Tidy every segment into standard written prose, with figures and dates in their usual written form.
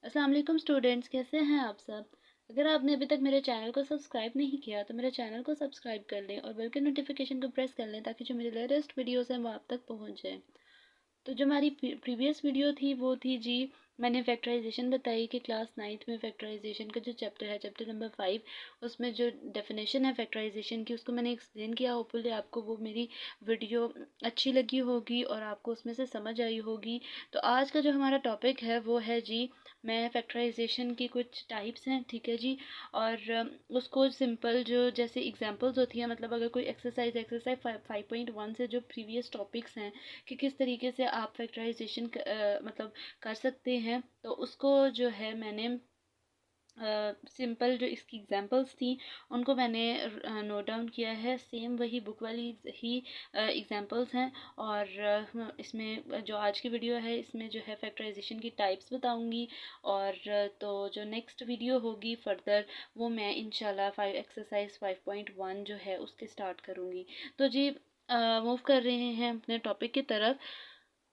अस्सलाम वालेकुम स्टूडेंट्स, कैसे हैं आप सब। अगर आपने अभी तक मेरे चैनल को सब्सक्राइब नहीं किया तो मेरे चैनल को सब्सक्राइब कर लें और बेल के नोटिफिकेशन को प्रेस कर लें ताकि जो मेरे लेटेस्ट वीडियोस हैं वो आप तक पहुंच जाएं। तो जो हमारी प्रीवियस वीडियो थी वो थी जी, मैंने फैक्टराइजेशन बताई कि क्लास नाइन्थ में फैक्टराइजेशन का जो चैप्टर है, चैप्टर नंबर 5, उसमें जो डेफिनेशन है फैक्टराइजेशन की उसको मैंने एक्सप्लेन किया। होपफुली आपको वो मेरी वीडियो अच्छी लगी होगी और आपको उसमें से समझ आई होगी। तो आज का जो हमारा टॉपिक है वो है जी, मैं फैक्टराइजेशन की कुछ टाइप्स हैं, ठीक है जी। और उसको सिंपल जो जैसे एग्जांपल्स होती हैं, मतलब अगर कोई एक्सरसाइज 5.1 से जो प्रीवियस टॉपिक्स हैं कि किस तरीके से आप फैक्टराइजेशन मतलब कर सकते हैं, तो उसको जो है मैंने सिंपल जो इसकी एग्जांपल्स थी उनको मैंने नोट डाउन किया है। सेम वही बुक वाली ही एग्जांपल्स हैं। और इसमें जो आज की वीडियो है इसमें जो है फैक्टराइजेशन की टाइप्स बताऊंगी। और तो जो नेक्स्ट वीडियो होगी फर्दर वो मैं इंशाल्लाह एक्सरसाइज 5.1 जो है उसके स्टार्ट करूंगी। तो जी मूव कर रहे हैं अपने टॉपिक की तरफ।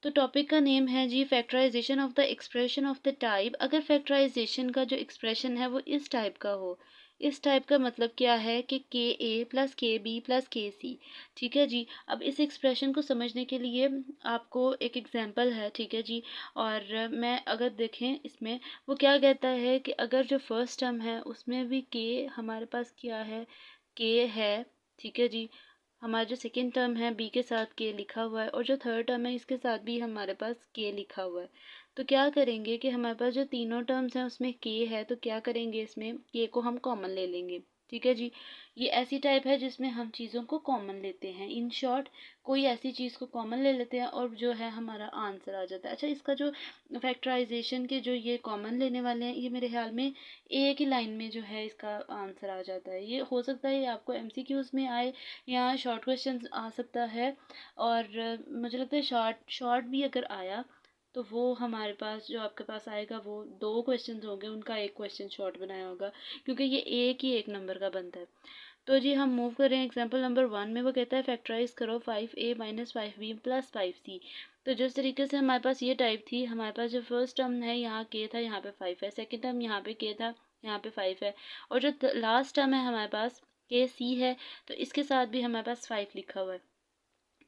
तो टॉपिक का नेम है जी, factorization of the expression of the type. अगर फैक्टराइजेशन का जो एक्सप्रेशन है वो इस टाइप का हो, इस टाइप का मतलब क्या है कि के ए प्लस के बी प्लस के सी, ठीक है जी। अब इस एक्सप्रेशन को समझने के लिए आपको एक एग्जांपल है, ठीक है जी। और मैं अगर देखें इसमें वो क्या कहता है कि अगर जो फर्स्ट टर्म है उसमें भी के हमारे पास क्या है, के है, ठीक है जी। हमारा जो सेकेंड टर्म है बी के साथ के लिखा हुआ है और जो थर्ड टर्म है इसके साथ भी हमारे पास के लिखा हुआ है। तो क्या करेंगे कि हमारे पास जो तीनों टर्म्स हैं उसमें के है, तो क्या करेंगे, इसमें के को हम कॉमन ले लेंगे, ठीक है जी। ये ऐसी टाइप है जिसमें हम चीज़ों को कॉमन लेते हैं। इन शॉर्ट, कोई ऐसी चीज़ को कॉमन ले लेते हैं और जो है हमारा आंसर आ जाता है। अच्छा, इसका जो फैक्टराइजेशन के जो ये कॉमन लेने वाले हैं, ये मेरे ख्याल में एक ही लाइन में जो है इसका आंसर आ जाता है। ये हो सकता है ये आपको एमसीक्यूज में आए या शॉर्ट क्वेश्चन आ सकता है। और मुझे लगता है शॉर्ट शॉर्ट भी अगर आया तो वो हमारे पास जो आपके पास आएगा वो दो क्वेश्चन होंगे, उनका एक क्वेश्चन शॉर्ट बनाया होगा, क्योंकि ये एक ही एक नंबर का बनता है। तो जी हम मूव करें एग्जाम्पल नंबर 1 में। वो कहता है फैक्टराइज करो 5a minus 5b plus 5c। तो जिस तरीके से हमारे पास ये टाइप थी, हमारे पास जो फर्स्ट टर्म है यहाँ के था, यहाँ पे 5 है। सेकेंड टर्म यहाँ पे के था, यहाँ पे 5 है। और जो लास्ट टर्म है हमारे पास के सी है, तो इसके साथ भी हमारे पास 5 लिखा हुआ है।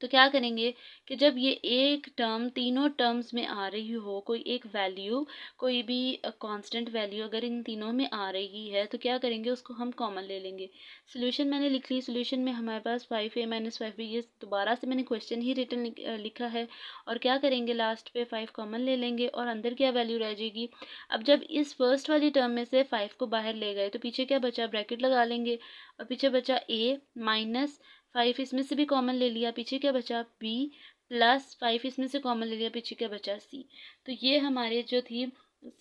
तो क्या करेंगे कि जब ये एक टर्म तीनों टर्म्स में आ रही हो, कोई एक वैल्यू, कोई भी कांस्टेंट वैल्यू अगर इन तीनों में आ रही है, तो क्या करेंगे, उसको हम कॉमन ले लेंगे। सोल्यूशन मैंने लिख ली। सोल्यूशन में हमारे पास 5a माइनस 5b, ये दोबारा से मैंने क्वेश्चन ही रिटर्न लिखा है। और क्या करेंगे, लास्ट पे 5 कॉमन ले लेंगे और अंदर क्या वैल्यू रह जाएगी। अब जब इस फर्स्ट वाली टर्म में से 5 को बाहर ले गए तो पीछे क्या बचा, ब्रैकेट लगा लेंगे। और पीछे बचा a माइनस 5, इसमें से भी कॉमन ले लिया, पीछे क्या बचा b प्लस 5, इसमें से कॉमन ले लिया, पीछे क्या बचा c। तो ये हमारे जो थी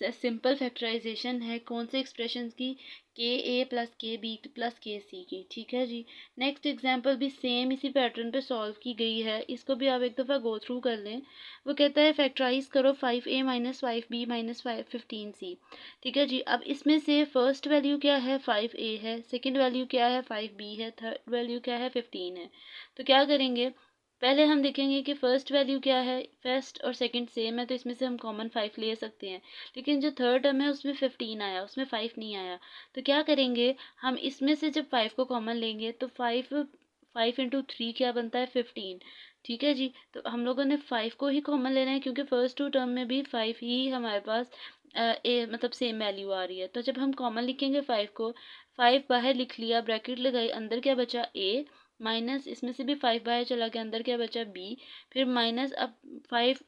सिंपल फैक्टराइजेशन है कौन से एक्सप्रेशन की, के ए प्लस के बी प्लस के सी की, ठीक है जी। नेक्स्ट एग्जांपल भी सेम इसी पैटर्न पे सॉल्व की गई है, इसको भी आप एक दफ़ा गो थ्रू कर लें। वो कहता है फैक्टराइज करो 5a minus 5b minus 15c, ठीक है जी। अब इसमें से फर्स्ट वैल्यू क्या है, 5a है। सेकंड वैल्यू क्या है, 5b है। थर्ड वैल्यू क्या है, 15 है। तो क्या करेंगे, पहले हम देखेंगे कि फर्स्ट वैल्यू क्या है। फर्स्ट और सेकंड सेम है तो इसमें से हम कॉमन 5 ले सकते हैं। लेकिन जो थर्ड टर्म है उसमें 15 आया, उसमें 5 नहीं आया। तो क्या करेंगे, हम इसमें से जब 5 को कॉमन लेंगे तो 5 इंटू 3 क्या बनता है, 15, ठीक है जी। तो हम लोगों ने 5 को ही कॉमन लेना है क्योंकि फर्स्ट टू टर्म में भी 5 ही हमारे पास मतलब सेम वैल्यू आ रही है। तो जब हम कॉमन लिखेंगे 5 को, 5 बाहर लिख लिया, ब्रैकेट लगाई, अंदर क्या बचा a माइनस, इसमें से भी 5 बाहर चला गया, अंदर क्या बचा b, फिर माइनस। अब 5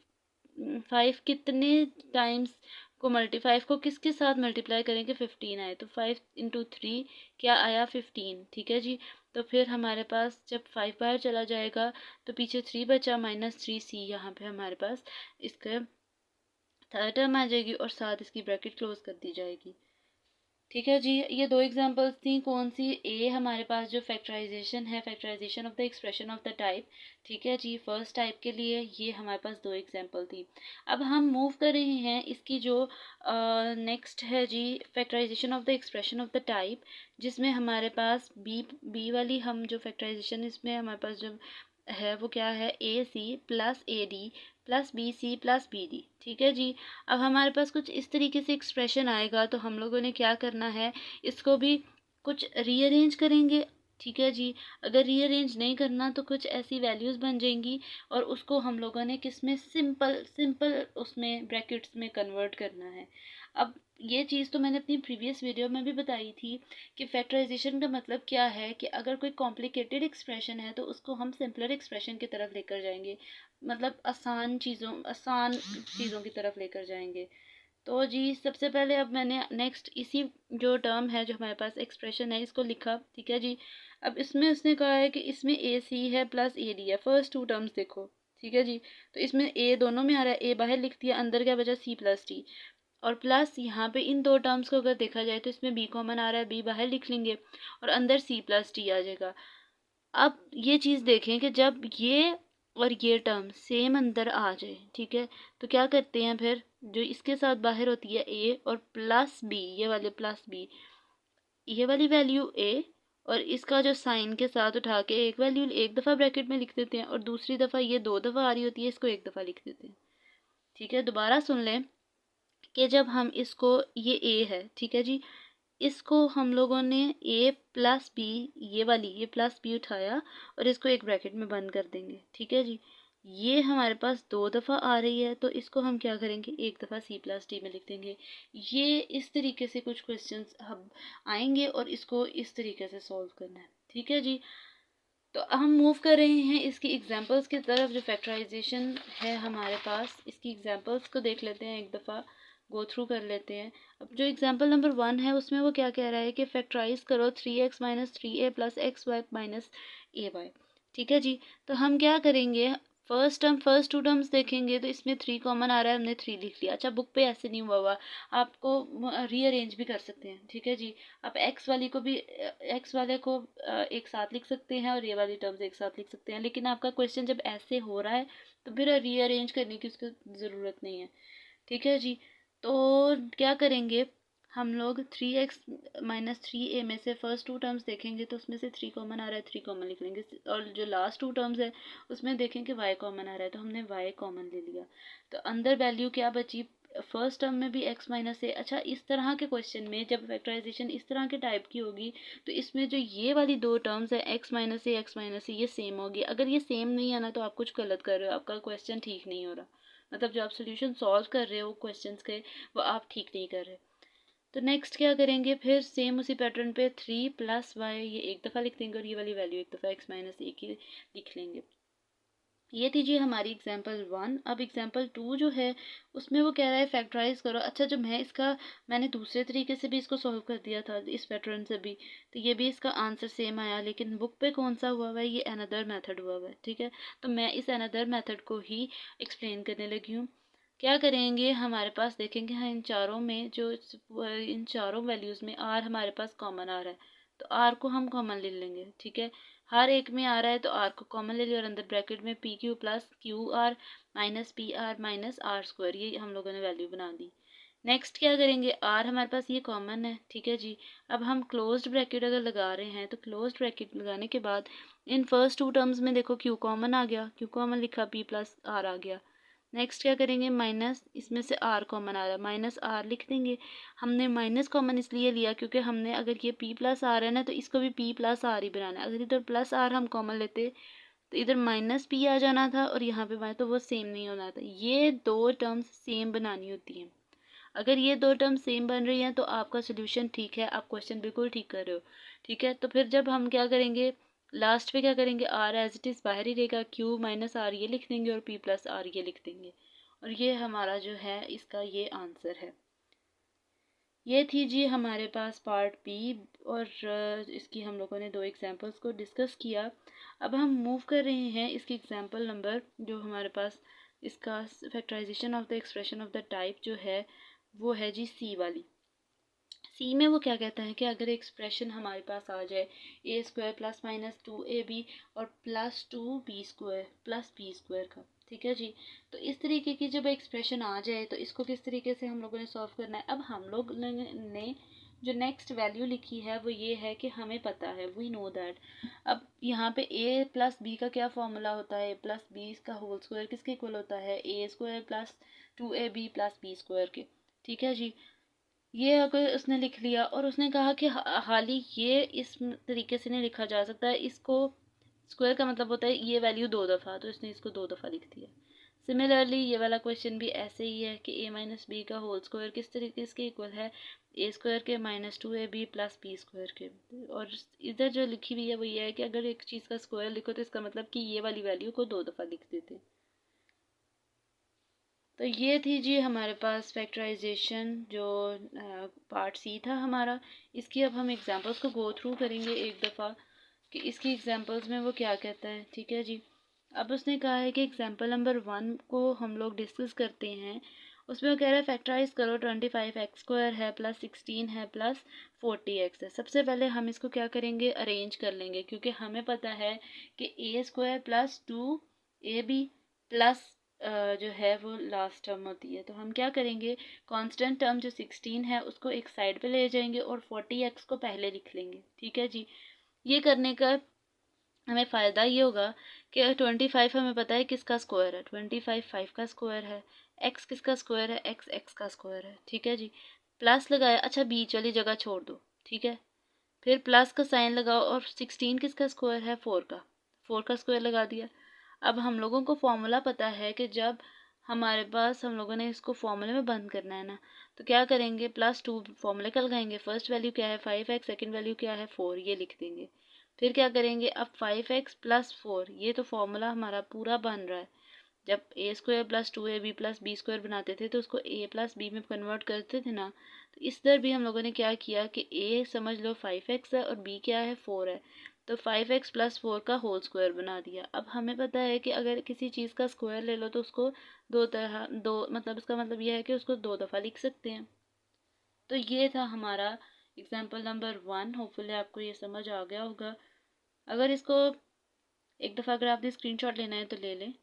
5 कितने टाइम्स को 5 को किसके साथ मल्टीप्लाई करेंगे, 15 आए, तो 5 इंटू 3 क्या आया, 15, ठीक है जी। तो फिर हमारे पास जब 5 बाहर चला जाएगा तो पीछे 3 बचा, माइनस 3c, यहाँ पे हमारे पास इसका थर्ड टर्म आ जाएगी और साथ इसकी ब्रैकेट क्लोज कर दी जाएगी, ठीक है जी। ये दो एग्जांपल्स थी, कौन सी, ए हमारे पास जो फैक्टराइजेशन है, factorization of the expression of the type, ठीक है जी। फर्स्ट टाइप के लिए ये हमारे पास दो एग्जांपल थी। अब हम मूव कर रहे हैं इसकी जो नेक्स्ट है जी, factorization of the expression of the type, जिसमें हमारे पास बी वाली हम जो फैक्टराइजेशन इसमें हमारे पास जो है वो क्या है, A C plus A D plus B C plus B D. ठीक है जी। अब हमारे पास कुछ इस तरीके से एक्सप्रेशन आएगा, तो हम लोगों ने क्या करना है, इसको भी कुछ रीअरेंज करेंगे। ठीक है जी। अगर रीअरेंज नहीं करना तो कुछ ऐसी वैल्यूज़ बन जाएंगी और उसको हम लोगों ने किस में, सिंपल सिंपल उसमें ब्रैकेट्स में कन्वर्ट करना है। अब ये चीज़ तो मैंने अपनी प्रीवियस वीडियो में भी बताई थी कि फैक्टराइजेशन का मतलब क्या है, कि अगर कोई कॉम्प्लिकेटेड एक्सप्रेशन है तो उसको हम सिंपलर एक्सप्रेशन की तरफ लेकर जाएंगे, मतलब आसान चीज़ों की तरफ लेकर जाएंगे। तो जी सबसे पहले अब मैंने नेक्स्ट इसी जो टर्म है, जो हमारे पास एक्सप्रेशन है, इसको लिखा। ठीक है जी। अब इसमें उसने कहा है कि इसमें ए सी है प्लस ए डी है, फर्स्ट टू टर्म्स देखो। ठीक है जी। तो इसमें ए दोनों में आ रहा है, ए बाहर लिख दिया, अंदर क्या बचा, सी प्लस डी। और प्लस यहाँ पे इन दो टर्म्स को अगर देखा जाए तो इसमें बी कॉमन आ रहा है, बी बाहर लिख लेंगे और अंदर सी प्लस डी आ जाएगा। अब ये चीज़ देखें कि जब ये और ये टर्म सेम अंदर आ जाए, ठीक है, तो क्या करते हैं फिर, जो इसके साथ बाहर होती है ए और प्लस बी, ये वाले प्लस बी, ये वाली वैल्यू ए, और इसका जो साइन के साथ उठा के एक वैल्यू एक दफ़ा ब्रैकेट में लिख देते हैं और दूसरी दफ़ा ये दो दफ़ा आ रही होती है, इसको एक दफ़ा लिख देते हैं। ठीक है, दोबारा सुन लें कि जब हम इसको, ये ए है, ठीक है जी, इसको हम लोगों ने ए प्लस बी, ये प्लस बी उठाया और इसको एक ब्रैकेट में बंद कर देंगे। ठीक है जी। ये हमारे पास दो दफ़ा आ रही है तो इसको हम क्या करेंगे, एक दफ़ा सी प्लस डी में लिख देंगे। ये इस तरीके से कुछ क्वेश्चंस हम आएंगे और इसको इस तरीके से सॉल्व करना है। ठीक है जी। तो हम मूव कर रहे हैं इसकी एग्जांपल्स की तरफ। जो फैक्टराइजेशन है हमारे पास, इसकी एग्जांपल्स को देख लेते हैं, एक दफ़ा गो थ्रू कर लेते हैं। अब जो एग्जांपल नंबर 1 है उसमें वो क्या कह रहा है कि फैक्टराइज करो 3x minus 3a plus X Y minus A Y. ठीक है जी। तो हम क्या करेंगे, फर्स्ट टू टर्म्स देखेंगे तो इसमें 3 कॉमन आ रहा है, हमने 3 लिख लिया। अच्छा, बुक पे ऐसे नहीं हुआ, आपको रीअरेंज भी कर सकते हैं। ठीक है जी। आप एक्स वाली को भी, एक्स वाले को एक साथ लिख सकते हैं और ये वाली टर्म्स एक साथ लिख सकते हैं, लेकिन आपका क्वेश्चन जब ऐसे हो रहा है तो फिर रीअरेंज करने की उसकी ज़रूरत नहीं है। ठीक है जी। तो क्या करेंगे हम लोग, 3x माइनस 3a में से फर्स्ट टू टर्म्स देखेंगे तो उसमें से 3 कॉमन आ रहा है, 3 कॉमन लिख लेंगे। और जो लास्ट टू टर्म्स है उसमें देखें कि y कॉमन आ रहा है तो हमने y कॉमन ले लिया। तो अंदर वैल्यू क्या बची, फर्स्ट टर्म में भी x माइनस ए। अच्छा, इस तरह के क्वेश्चन में जब फैक्टराइजेशन इस तरह के टाइप की होगी तो इसमें जो ये वाली दो टर्म्स है x माइनस ए, ये सेम होगी। अगर ये सेम नहीं है ना तो आप कुछ गलत कर रहे हो, आपका क्वेश्चन ठीक नहीं हो रहा, मतलब जो आप सोल्यूशन सॉल्व कर रहे हो क्वेश्चंस के, वो आप ठीक नहीं कर रहे। तो नेक्स्ट क्या करेंगे, फिर सेम उसी पैटर्न पे 3 प्लस वाई, ये एक दफ़ा लिख देंगे और ये वाली वैल्यू एक दफ़ा x माइनस ए की लिख लेंगे। ये थी जी हमारी एग्जाम्पल 1। अब एग्जाम्पल 2 जो है उसमें वो कह रहा है फैक्टराइज करो। अच्छा, जो मैंने दूसरे तरीके से भी इसको सॉल्व कर दिया था, इस पैटर्न से भी, तो ये भी इसका आंसर सेम आया, लेकिन बुक पे कौन सा हुआ हुआ है, ये अनदर मेथड हुआ हुआ है। ठीक है, तो मैं इस अनदर मेथड को ही एक्सप्लेन करने लगी हूँ। क्या करेंगे, हमारे पास देखेंगे, हाँ, इन चारों वैल्यूज़ में आर हमारे पास कॉमन आ रहा है तो आर को हम कॉमन ले लेंगे। ठीक है, हर एक में आ रहा है तो आर को कॉमन ले लिया और अंदर ब्रैकेट में P Q plus Q R minus P R minus R square, ये हम लोगों ने वैल्यू बना दी। नेक्स्ट क्या करेंगे, आर हमारे पास ये कॉमन है। ठीक है जी। अब हम क्लोज्ड ब्रैकेट अगर लगा रहे हैं तो क्लोज्ड ब्रैकेट लगाने के बाद इन फर्स्ट टू टर्म्स में देखो क्यू कॉमन आ गया, क्यू कॉमन लिखा, पी प्लस आर आ गया। नेक्स्ट क्या करेंगे, माइनस, इसमें से आर कॉमन आ रहा है, माइनस आर लिख देंगे। हमने माइनस कॉमन इसलिए लिया क्योंकि हमने, अगर ये पी प्लस आर है ना, तो इसको भी पी प्लस आर ही बनाना है। अगर इधर प्लस आर हम कॉमन लेते तो इधर माइनस पी आ जाना था और यहाँ पे माइनस, तो वो सेम नहीं होना था। ये दो टर्म्स सेम बनानी होती हैं। अगर ये दो टर्म सेम बन रही हैं तो आपका सोल्यूशन ठीक है, आप क्वेश्चन बिल्कुल ठीक कर रहे हो। ठीक है, तो फिर जब हम क्या करेंगे, लास्ट पे क्या करेंगे, आर एज इट इज़ बाहर ही रहेगा, क्यू माइनस आर ये लिख देंगे और पी प्लस आर ये लिख देंगे, और ये हमारा जो है इसका ये आंसर है। ये थी जी हमारे पास पार्ट बी, और इसकी हम लोगों ने दो एग्जांपल्स को डिस्कस किया। अब हम मूव कर रहे हैं इसकी एग्जांपल नंबर, जो हमारे पास इसका factorization of the expression of the type जो है वो है जी सी वाली। सी में वो क्या कहता है कि अगर एक्सप्रेशन हमारे पास आ जाए ए स्क्वायर प्लस माइनस 2ab और plus 2b square plus B square का, ठीक है जी, तो इस तरीके की जब एक्सप्रेशन आ जाए तो इसको किस तरीके से हम लोगों ने सॉल्व करना है। अब हम लोग ने जो नेक्स्ट वैल्यू लिखी है वो ये है कि हमें पता है, वी नो दैट। अब यहाँ पे a प्लस बी का क्या फॉर्मूला होता है, a प्लस बी का होल स्क्वायर किसके इक्वल होता है, A square plus 2ab plus B square के। ठीक है जी, ये अगर उसने लिख लिया और उसने कहा कि हाली ये इस तरीके से नहीं लिखा जा सकता है, इसको स्क्वायर का मतलब होता है ये वैल्यू 2 दफ़ा, तो इसने इसको 2 दफ़ा लिख दिया। सिमिलरली ये वाला क्वेश्चन भी ऐसे ही है कि a माइनस बी का होल स्क्वायर किस तरीके इसके इक्वल है, ए स्क्वायर के minus 2ab plus B square के। और इधर जो लिखी हुई है वो ये है कि अगर एक चीज़ का स्क्वायर लिखो तो इसका मतलब कि ये वाली वैल्यू को 2 दफ़ा लिख देते। तो ये थी जी हमारे पास फैक्टराइजेशन जो पार्ट सी था हमारा। इसकी अब हम एग्जांपल्स को गो थ्रू करेंगे एक दफ़ा कि इसकी एग्जांपल्स में वो क्या कहता है। ठीक है जी, अब उसने कहा है कि एग्जांपल नंबर 1 को हम लोग डिस्कस करते हैं। उसमें वो कह रहा है फैक्टराइज करो, 25x² है प्लस 16 है प्लस 40x है। सबसे पहले हम इसको क्या करेंगे, अरेंज कर लेंगे, क्योंकि हमें पता है कि a² प्लस 2ab प्लस जो है वो लास्ट टर्म होती है। तो हम क्या करेंगे, कांस्टेंट टर्म जो 16 है उसको एक साइड पे ले जाएंगे और 40x को पहले लिख लेंगे। ठीक है जी, ये करने का हमें फ़ायदा ये होगा कि 25 हमें पता है किसका स्क्वायर है, 25 5 का स्क्वायर है, x किसका स्क्वायर है, x x का स्क्वायर है। ठीक है जी, प्लस लगाया, अच्छा बीच वाली जगह छोड़ दो। ठीक है, फिर प्लस का साइन लगाओ और 16 किसका स्क्वायर है, 4 का स्क्वायर लगा दिया। अब हम लोगों को फॉर्मूला पता है कि जब हमारे पास हम लोगों ने इसको फॉर्मूले में बंद करना है ना, तो क्या करेंगे, +2 फॉर्मूले का लगाएंगे। फर्स्ट वैल्यू क्या है 5x, सेकंड वैल्यू क्या है 4, ये लिख देंगे। फिर क्या करेंगे, अब 5x प्लस 4, ये तो फॉर्मूला हमारा पूरा बन रहा है। जब a² plus 2ab plus b² बनाते थे तो उसको a प्लस b में कन्वर्ट करते थे ना, तो इस दर भी हम लोगों ने क्या किया कि a समझ लो 5x है और b क्या है 4 है, तो 5x प्लस 4 का होल स्क्वायर बना दिया। अब हमें पता है कि अगर किसी चीज़ का स्क्वायर ले लो तो उसको दो मतलब इसका मतलब यह है कि उसको 2 दफ़ा लिख सकते हैं। तो ये था हमारा एग्जाम्पल नंबर 1। होपफुली आपको ये समझ आ गया होगा। अगर इसको एक दफ़ा अगर आपने स्क्रीनशॉट लेना है तो ले लें।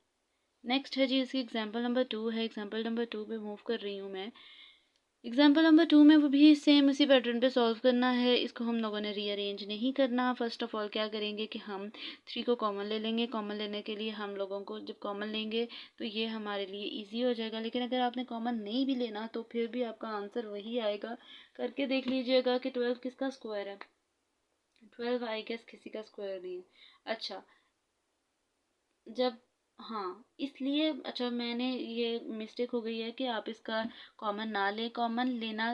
नेक्स्ट है जी इसकी एग्जाम्पल नंबर 2 है। एग्जाम्पल नंबर 2 पे मूव कर रही हूँ मैं। एग्जाम्पल नंबर 2 में वो भी सेम उसी पैटर्न पे सॉल्व करना है। इसको हम लोगों ने रीअरेंज नहीं करना। फर्स्ट ऑफ ऑल क्या करेंगे कि हम 3 को कॉमन ले लेंगे। कॉमन लेने के लिए हम लोगों को जब कॉमन लेंगे तो ये हमारे लिए इजी हो जाएगा। लेकिन अगर आपने कॉमन नहीं भी लेना तो फिर भी आपका आंसर वही आएगा। करके देख लीजिएगा कि 12 किसका स्क्वायर है। 12 आई गेस किसी का स्क्वायर नहीं है। अच्छा, जब हाँ इसलिए अच्छा मैंने ये मिस्टेक हो गई है कि आप इसका कॉमन ना लें। कॉमन लेना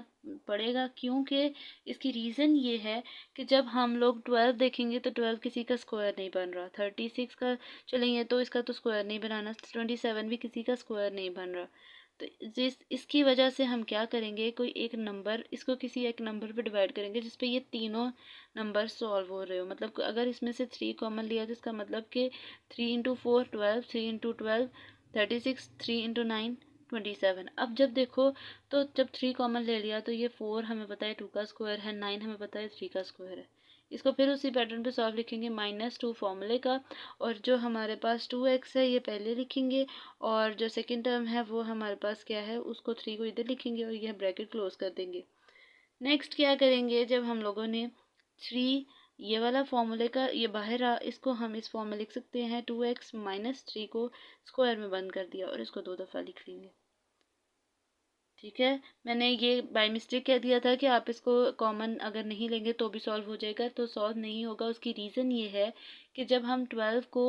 पड़ेगा क्योंकि इसकी रीज़न ये है कि जब हम लोग 12 देखेंगे तो 12 किसी का स्क्वायर नहीं बन रहा। 36 का चलेंगे तो इसका तो स्क्वायर नहीं बनाना। 27 भी किसी का स्क्वायर नहीं बन रहा। तो इसकी वजह से हम क्या करेंगे, कोई एक नंबर इसको किसी एक नंबर पे डिवाइड करेंगे जिसपे ये तीनों नंबर सॉल्व हो रहे हो। मतलब अगर इसमें से 3 कॉमन लिया तो इसका मतलब कि 3 इंटू 4 12, 3 इंटू 12 36, 3 इंटू 9 27। अब जब देखो तो जब 3 कॉमन ले लिया तो ये 4 हमें पता है 2 का स्क्वायर है, 9 हमें पता है 3 का स्क्वायर है। इसको फिर उसी पैटर्न पे सॉल्व लिखेंगे, -2 फॉर्मूले का, और जो हमारे पास 2x है ये पहले लिखेंगे, और जो सेकंड टर्म है वो हमारे पास क्या है उसको 3 को इधर लिखेंगे और यह ब्रैकेट क्लोज कर देंगे। नेक्स्ट क्या करेंगे, जब हम लोगों ने 3 ये वाला फॉर्मूले का ये बाहर आ, इसको हम इस फॉर्म में लिख सकते हैं। 2x माइनस 3 को स्क्वायर में बंद कर दिया और इसको 2 दफ़ा लिख लेंगे। ठीक है, मैंने ये बाय मिस्टेक कह दिया था कि आप इसको कॉमन अगर नहीं लेंगे तो भी सॉल्व हो जाएगा, तो सॉल्व नहीं होगा। उसकी रीज़न ये है कि जब हम 12 को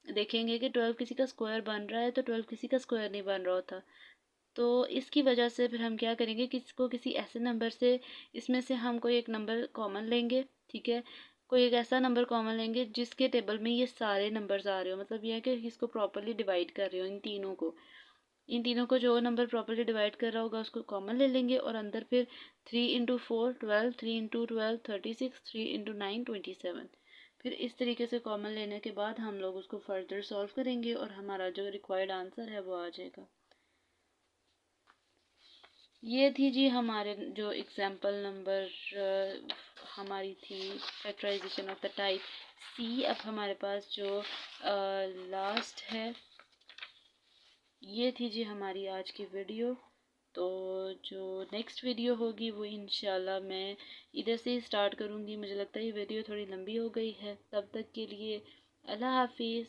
देखेंगे कि 12 किसी का स्क्वायर बन रहा है तो 12 किसी का स्क्वायर नहीं बन रहा होता। तो इसकी वजह से फिर हम क्या करेंगे, किसी ऐसे नंबर से इसमें से हम कोई एक नंबर कॉमन लेंगे। ठीक है, कोई एक ऐसा नंबर कॉमन लेंगे जिसके टेबल में ये सारे नंबर्स आ रहे हो। मतलब ये है कि इसको प्रॉपरली डिवाइड कर रहे हो, इन तीनों को जो नंबर प्रॉपरली डिवाइड कर रहा होगा उसको कॉमन ले लेंगे, और अंदर फिर 3 इंटू 4 12, 3 इंटू 12 36, 3 इंटू 9 27। फिर इस तरीके से कॉमन लेने के बाद हम लोग उसको फर्दर सॉल्व करेंगे और हमारा जो रिक्वायर्ड आंसर है वो आ जाएगा। ये थी जी हमारे जो एग्जाम्पल नंबर हमारी थी factorization of the type C. अब हमारे पास जो लास्ट है, ये थी जी हमारी आज की वीडियो। तो जो नेक्स्ट वीडियो होगी वो इंशाल्लाह मैं इधर से ही स्टार्ट करूँगी। मुझे लगता है ये वीडियो थोड़ी लंबी हो गई है। तब तक के लिए अल्लाह हाफिज़।